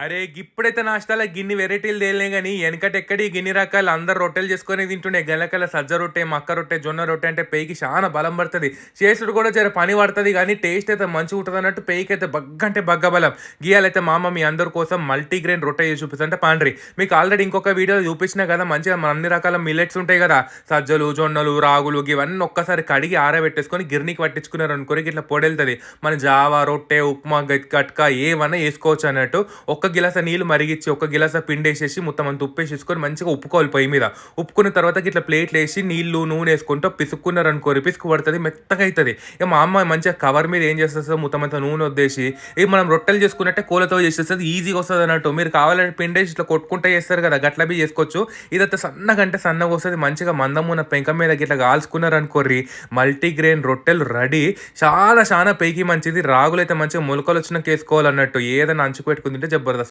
అరే! గిప్పుడైతే నాష్టాల గిన్ని వెరైటీలు తేలినాయి గానీ, ఎనకటెక్కడి గిన్ని రకాలు అందరూ రొట్టెలు చేసుకొని తింటుండే. గెలకల సజ్జ రొట్టె, మక్క రొట్టె, జొన్న రొట్టె అంటే పెయికి శానా బలం పడతది. చేసుడు కూడా జర పని పడతది గానీ, టేస్ట్ అయితే మంచిగుంటదన్నట్టు పెయికైతే బగ్గంటే బగ్గ బలం. గియాలైతే మా అమ్మ మీ అందరి కోసం మల్టీగ్రెయిన్ రొట్టె చేసి చూపిస్తంటే పాండ్రి. మీకు ఆల్రెడీ ఇంకొక వీడియోలో చూపించినా కదా! మంచిగా అన్ని రకాల మిల్లెట్స్ ఉంటాయి కదా! సజ్జలు, జొన్నలు, రాగులు గివన్నీ ఒక్కసారి కడిగి ఆరబెట్టేసుకొని గిర్నీకి పట్టించుకున్నారనుకోరి గిట్ల పొడెళ్తది. మన జావా, రొట్టె, ఉప్మా, గట్క ఏమన్నా చేసుకోవచ్చు అన్నట్టు. ఒక్క గిలాస నీళ్ళు మరిగిచ్చి, ఒక్క గిలాస పిండేసేసి, మొత్తం అంతా ఉప్పేసేసుకొని మంచిగా ఉప్పుకోవాలి పొయ్యి మీద. ఉప్పుకున్న తర్వాత గిట్ల ప్లేట్‌లేసి నీళ్ళు, నూనేసుకుంటూ పిసుక్కున్నారనుకోరి పిసుకు పడతది, మెత్తగైతది. ఇక మా అమ్మ మంచిగా కవర్ మీద ఏం చేస్తది మొత్తం అంతా నూనె ఒద్దేసి, ఇక మనం రొట్టెలు చేసుకున్నట్టే కోళ్ళతో చేసేస్తది. ఈజీగా వస్తదన్నట్టు. మీరు కావాలంటే పిండేసి ఇట్లా కొట్టుకుంటా చేస్తారు కదా! గట్ల బి చేసుకోవచ్చు. ఇదైతే సన్నగంటే సన్నగొస్తది. మంచిగా మందమున్న పెంక మీద గిట్ల కాల్చుకున్నారనుకోర్రి, మల్టీగ్రెయిన్ రొట్టెలు రెడీ. చాలా శానా పెయికి మంచిది. రాగులైతే మంచిగా మొలకలొచ్చినంక ఏసుకోవాలన్నట్టు. ఏదైనా అంచుకు పెట్టుకొని తింటే జబర్దస్త్.